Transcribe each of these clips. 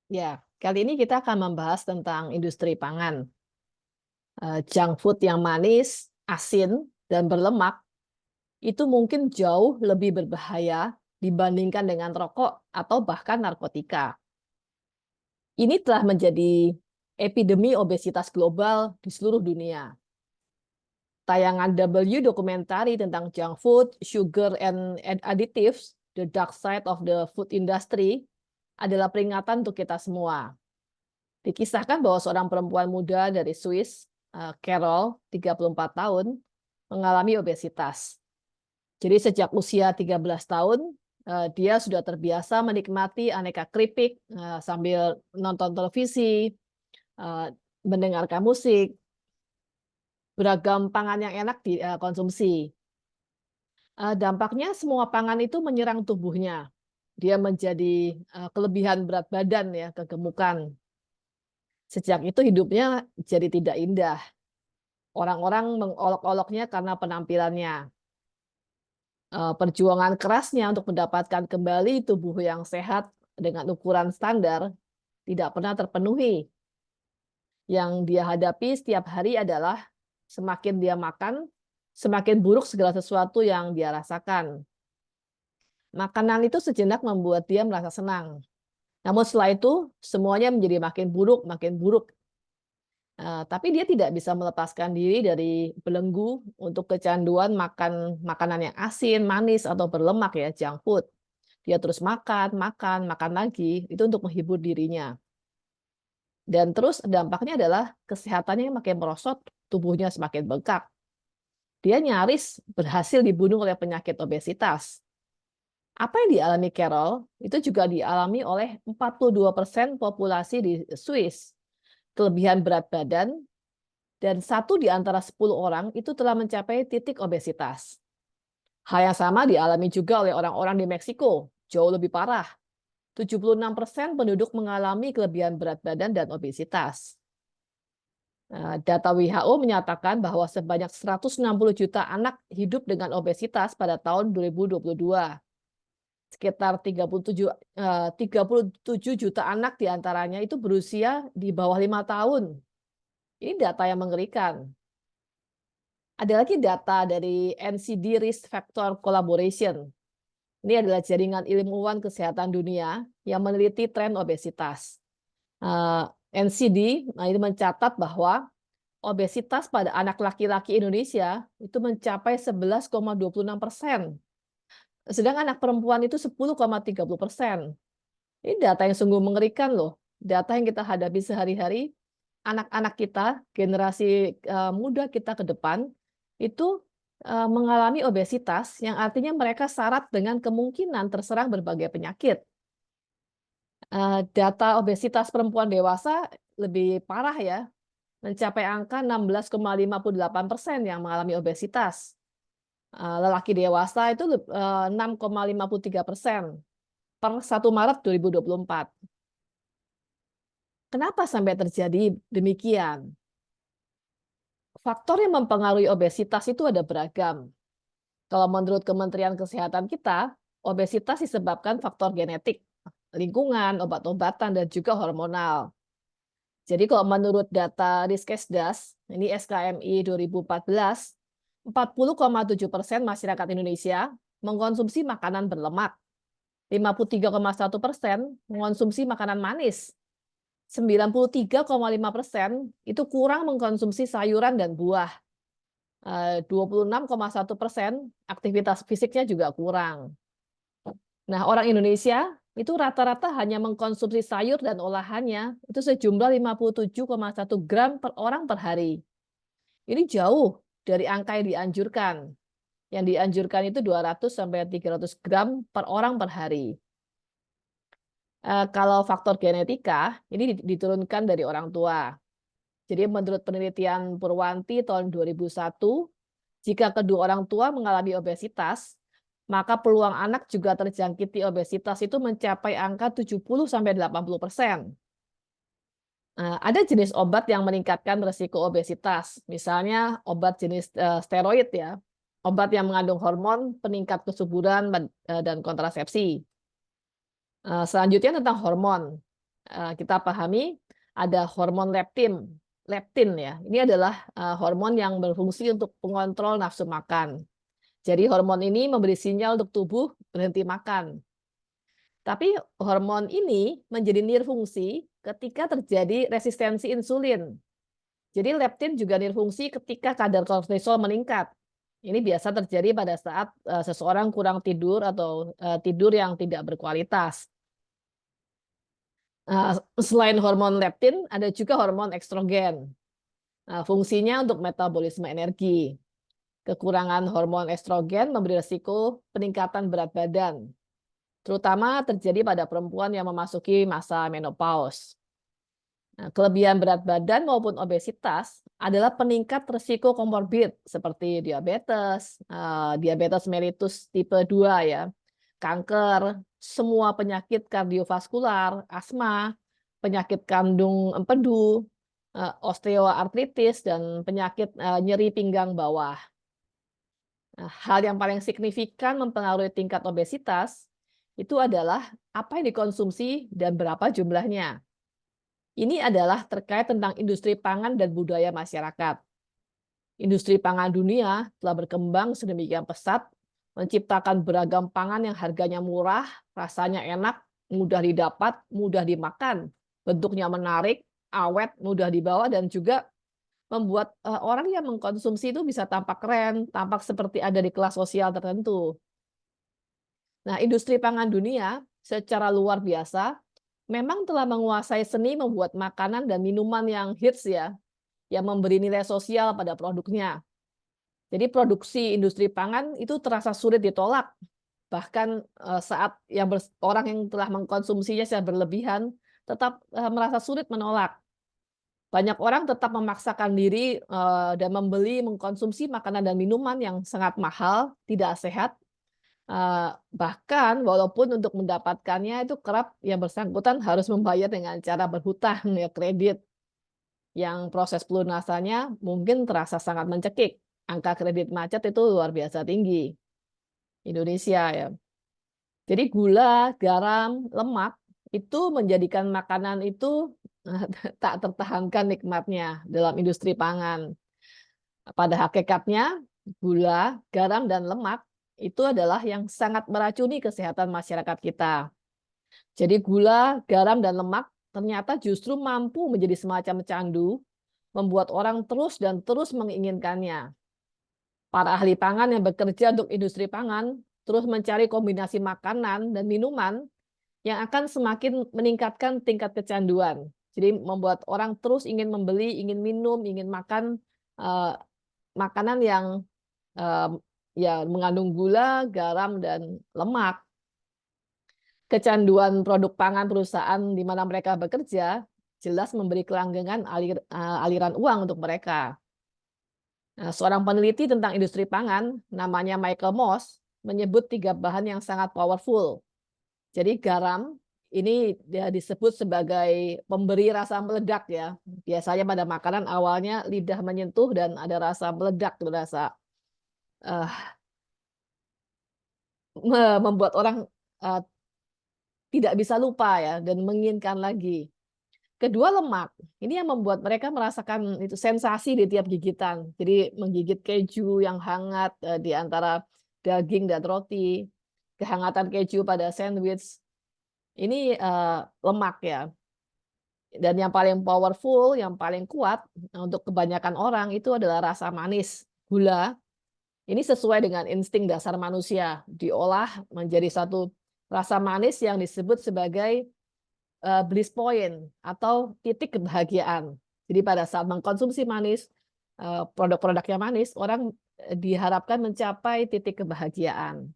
Ya, kali ini kita akan membahas tentang industri pangan. Junk food yang manis, asin, dan berlemak itu mungkin jauh lebih berbahaya dibandingkan dengan rokok atau bahkan narkotika. Ini telah menjadi epidemi obesitas global di seluruh dunia. Tayangan W dokumentari tentang junk food, sugar, and additives, The Dark Side of the Food Industry, adalah peringatan untuk kita semua. Dikisahkan bahwa seorang perempuan muda dari Swiss, Carol, 34 tahun, mengalami obesitas. Jadi sejak usia 13 tahun, dia sudah terbiasa menikmati aneka keripik sambil nonton televisi, mendengarkan musik, beragam pangan yang enak dikonsumsi. Dampaknya semua pangan itu menyerang tubuhnya. Dia menjadi kelebihan berat badan ya, kegemukan. Sejak itu hidupnya jadi tidak indah. Orang-orang mengolok-oloknya karena penampilannya. Perjuangan kerasnya untuk mendapatkan kembali tubuh yang sehat dengan ukuran standar tidak pernah terpenuhi. Yang dia hadapi setiap hari adalah semakin dia makan, semakin buruk segala sesuatu yang dia rasakan. Makanan itu sejenak membuat dia merasa senang. Namun setelah itu semuanya menjadi makin buruk, makin buruk. Tapi dia tidak bisa melepaskan diri dari belenggu untuk kecanduan makan makanan yang asin, manis, atau berlemak ya, junk food. Dia terus makan, makan, makan lagi, itu untuk menghibur dirinya. Dan terus dampaknya adalah kesehatannya makin merosot, tubuhnya semakin bengkak. Dia nyaris berhasil dibunuh oleh penyakit obesitas. Apa yang dialami Carol itu juga dialami oleh 42% populasi di Swiss. Kelebihan berat badan, dan 1 di antara 10 orang itu telah mencapai titik obesitas. Hal yang sama dialami juga oleh orang-orang di Meksiko, jauh lebih parah. 76% penduduk mengalami kelebihan berat badan dan obesitas. Data WHO menyatakan bahwa sebanyak 160 juta anak hidup dengan obesitas pada tahun 2022. Sekitar 37 juta anak diantaranya itu berusia di bawah 5 tahun. Ini data yang mengerikan. Ada lagi data dari NCD Risk Factor Collaboration. Ini adalah jaringan ilmuwan kesehatan dunia yang meneliti tren obesitas. NCD ini mencatat bahwa obesitas pada anak laki-laki Indonesia itu mencapai 11,26%. Sedangkan anak perempuan itu 10,30%. Ini data yang sungguh mengerikan loh. Data yang kita hadapi sehari-hari, anak-anak kita, generasi muda kita ke depan, itu mengalami obesitas, yang artinya mereka syarat dengan kemungkinan terserang berbagai penyakit. Data obesitas perempuan dewasa lebih parah ya, mencapai angka 16,58% yang mengalami obesitas. Lelaki dewasa itu 6,53% per 1 Maret 2024. Kenapa sampai terjadi demikian? Faktor yang mempengaruhi obesitas itu ada beragam. Kalau menurut Kementerian Kesehatan kita, obesitas disebabkan faktor genetik, lingkungan, obat-obatan, dan juga hormonal. Jadi kalau menurut data Riskesdas, ini SKMI 2014, 40,7% masyarakat Indonesia mengkonsumsi makanan berlemak, 53,1% mengkonsumsi makanan manis, 93,5% itu kurang mengkonsumsi sayuran dan buah. 26,1% aktivitas fisiknya juga kurang. Nah, orang Indonesia itu rata-rata hanya mengkonsumsi sayur dan olahannya itu sejumlah 57,1 gram per orang per hari. Ini jauh dari angka yang dianjurkan. Yang dianjurkan itu 200 sampai 300 gram per orang per hari. Kalau faktor genetika, ini diturunkan dari orang tua. Jadi menurut penelitian Purwanti tahun 2001, jika kedua orang tua mengalami obesitas, maka peluang anak juga terjangkiti obesitas itu mencapai angka 70-80%. Ada jenis obat yang meningkatkan risiko obesitas, misalnya obat jenis steroid ya, obat yang mengandung hormon peningkat kesuburan dan kontrasepsi. Selanjutnya tentang hormon. kita pahami ada hormon leptin. Leptin ya, ini adalah hormon yang berfungsi untuk pengontrol nafsu makan. Jadi hormon ini memberi sinyal untuk tubuh berhenti makan. Tapi hormon ini menjadi nirfungsi ketika terjadi resistensi insulin. Jadi leptin juga nirfungsi ketika kadar kortisol meningkat. Ini biasa terjadi pada saat seseorang kurang tidur atau tidur yang tidak berkualitas. Selain hormon leptin, ada juga hormon estrogen. Fungsinya untuk metabolisme energi. Kekurangan hormon estrogen memberi risiko peningkatan berat badan, terutama terjadi pada perempuan yang memasuki masa menopause. Kelebihan berat badan maupun obesitas adalah peningkat risiko komorbid seperti diabetes, diabetes mellitus tipe 2 ya, kanker, semua penyakit kardiovaskular, asma, penyakit kandung empedu, osteoartritis, dan penyakit nyeri pinggang bawah. Hal yang paling signifikan mempengaruhi tingkat obesitas itu adalah apa yang dikonsumsi dan berapa jumlahnya. Ini adalah terkait tentang industri pangan dan budaya masyarakat. Industri pangan dunia telah berkembang sedemikian pesat, menciptakan beragam pangan yang harganya murah, rasanya enak, mudah didapat, mudah dimakan, bentuknya menarik, awet, mudah dibawa, dan juga membuat orang yang mengkonsumsi itu bisa tampak keren, tampak seperti ada di kelas sosial tertentu. Nah, industri pangan dunia secara luar biasa memang telah menguasai seni membuat makanan dan minuman yang hits ya, yang memberi nilai sosial pada produknya. Jadi produksi industri pangan itu terasa sulit ditolak. Bahkan saat orang yang telah mengkonsumsinya secara berlebihan tetap merasa sulit menolak. Banyak orang tetap memaksakan diri dan mengkonsumsi makanan dan minuman yang sangat mahal, tidak sehat. Bahkan walaupun untuk mendapatkannya itu kerap yang bersangkutan harus membayar dengan cara berhutang ya, kredit, yang proses pelunasannya mungkin terasa sangat mencekik. Angka kredit macet itu luar biasa tinggi. Indonesia ya. Jadi gula, garam, lemak itu menjadikan makanan itu tak tertahankan nikmatnya dalam industri pangan. Pada hakikatnya, gula, garam, dan lemak itu adalah yang sangat meracuni kesehatan masyarakat kita. Jadi gula, garam, dan lemak ternyata justru mampu menjadi semacam candu, membuat orang terus dan terus menginginkannya. Para ahli pangan yang bekerja untuk industri pangan terus mencari kombinasi makanan dan minuman yang akan semakin meningkatkan tingkat kecanduan. Jadi membuat orang terus ingin membeli, ingin minum, ingin makan makanan yang ya mengandung gula, garam, dan lemak. Kecanduan produk pangan perusahaan di mana mereka bekerja jelas memberi kelanggengan aliran uang untuk mereka. Nah, seorang peneliti tentang industri pangan, namanya Michael Moss, menyebut 3 bahan yang sangat powerful. Jadi garam ini dia disebut sebagai pemberi rasa meledak ya. Biasanya pada makanan awalnya lidah menyentuh dan ada rasa meledak, rasa membuat orang tidak bisa lupa ya dan menginginkan lagi. Kedua, lemak. Ini yang membuat mereka merasakan itu sensasi di tiap gigitan. Jadi menggigit keju yang hangat di antara daging dan roti, kehangatan keju pada sandwich. Ini lemak ya. Dan yang paling powerful, yang paling kuat untuk kebanyakan orang itu adalah rasa manis, gula. Ini sesuai dengan insting dasar manusia, diolah menjadi satu rasa manis yang disebut sebagai bliss point atau titik kebahagiaan. Jadi pada saat mengkonsumsi manis, produk-produknya manis, orang diharapkan mencapai titik kebahagiaan.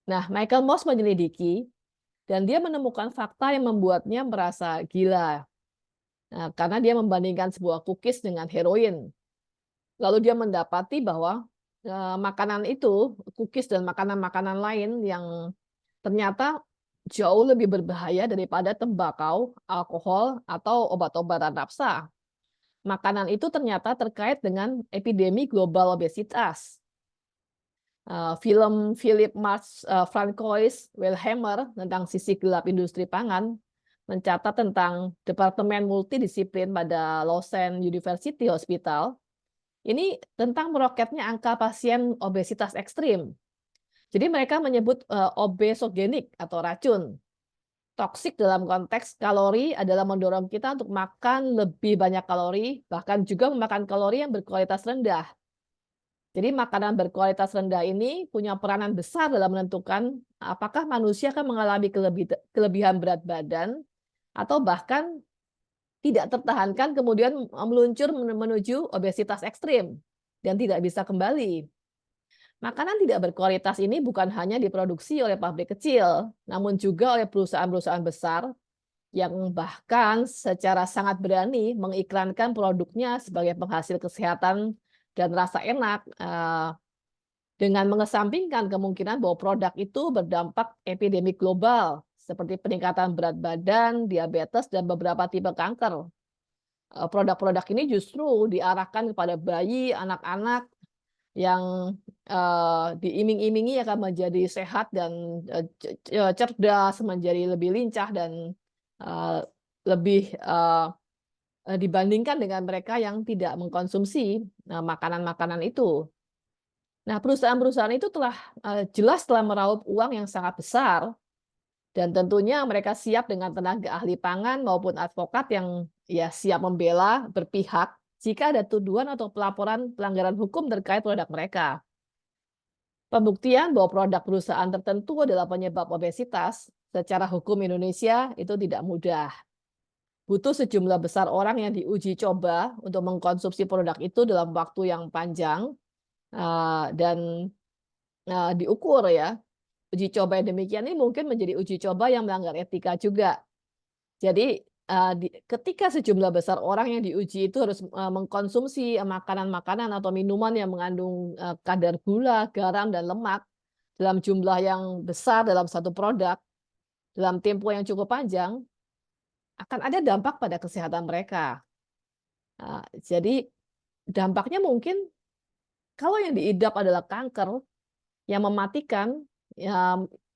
Nah, Michael Moss menyelidiki dan dia menemukan fakta yang membuatnya merasa gila. Nah, karena dia membandingkan sebuah cookies dengan heroin. Lalu dia mendapati bahwa makanan itu, cookies dan makanan-makanan lain yang ternyata jauh lebih berbahaya daripada tembakau, alkohol, atau obat-obatan nafsa. Makanan itu ternyata terkait dengan epidemi global obesitas. Film Philip Marx Francois Wilhelmer tentang sisi gelap industri pangan mencatat tentang Departemen Multidisiplin pada Lausanne University Hospital. Ini tentang meroketnya angka pasien obesitas ekstrim. Jadi mereka menyebut obesogenik atau racun. Toksik dalam konteks kalori adalah mendorong kita untuk makan lebih banyak kalori, bahkan juga memakan kalori yang berkualitas rendah. Jadi makanan berkualitas rendah ini punya peranan besar dalam menentukan apakah manusia akan mengalami kelebihan berat badan atau bahkan tidak tertahankan kemudian meluncur menuju obesitas ekstrim dan tidak bisa kembali. Makanan tidak berkualitas ini bukan hanya diproduksi oleh pabrik kecil, namun juga oleh perusahaan-perusahaan besar yang bahkan secara sangat berani mengiklankan produknya sebagai penghasil kesehatan dan rasa enak, dengan mengesampingkan kemungkinan bahwa produk itu berdampak epidemik global seperti peningkatan berat badan, diabetes, dan beberapa tipe kanker. Produk-produk ini justru diarahkan kepada bayi, anak-anak yang diiming-imingi akan menjadi sehat dan cerdas, menjadi lebih lincah dan lebih dibandingkan dengan mereka yang tidak mengkonsumsi makanan-makanan itu. Nah, perusahaan-perusahaan itu jelas telah meraup uang yang sangat besar dan tentunya mereka siap dengan tenaga ahli pangan maupun advokat yang ya siap membela berpihak jika ada tuduhan atau pelaporan pelanggaran hukum terkait produk mereka. Pembuktian bahwa produk perusahaan tertentu adalah penyebab obesitas secara hukum Indonesia itu tidak mudah. Butuh sejumlah besar orang yang diuji coba untuk mengkonsumsi produk itu dalam waktu yang panjang dan diukur ya. Uji coba yang demikian ini mungkin menjadi uji coba yang melanggar etika juga. Jadi ketika sejumlah besar orang yang diuji itu harus mengkonsumsi makanan-makanan atau minuman yang mengandung kadar gula, garam, dan lemak dalam jumlah yang besar dalam satu produk, dalam tempo yang cukup panjang, akan ada dampak pada kesehatan mereka. Jadi dampaknya mungkin kalau yang diidap adalah kanker yang mematikan,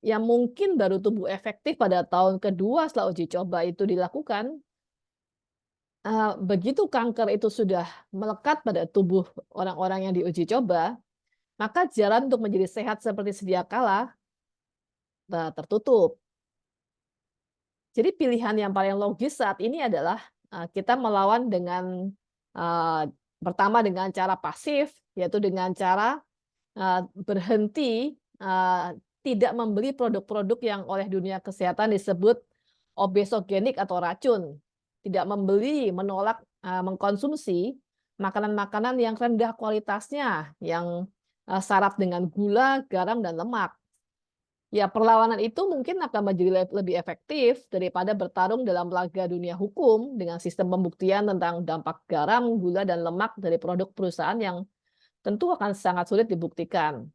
yang mungkin baru tumbuh efektif pada tahun kedua setelah uji coba itu dilakukan, begitu kanker itu sudah melekat pada tubuh orang-orang yang diuji coba, maka jalan untuk menjadi sehat seperti sedia kala tertutup. Jadi pilihan yang paling logis saat ini adalah kita melawan dengan pertama dengan cara pasif, yaitu dengan cara berhenti tidak membeli produk-produk yang oleh dunia kesehatan disebut obesogenik atau racun. Tidak membeli, menolak mengkonsumsi makanan-makanan yang rendah kualitasnya, yang syarat dengan gula, garam, dan lemak. Ya, perlawanan itu mungkin akan menjadi lebih efektif daripada bertarung dalam laga dunia hukum dengan sistem pembuktian tentang dampak garam, gula, dan lemak dari produk perusahaan yang tentu akan sangat sulit dibuktikan.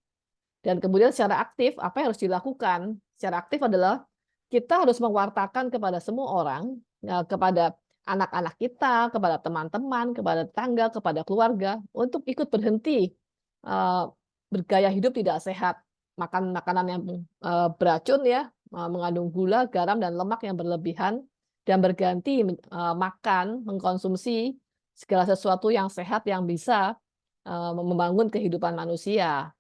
Dan kemudian secara aktif, apa yang harus dilakukan? Secara aktif adalah kita harus mewartakan kepada semua orang, kepada anak-anak kita, kepada teman-teman, kepada tetangga, kepada keluarga, untuk ikut berhenti bergaya hidup tidak sehat, makan makanan yang beracun ya, mengandung gula, garam, dan lemak yang berlebihan, dan berganti makan, mengkonsumsi segala sesuatu yang sehat yang bisa membangun kehidupan manusia.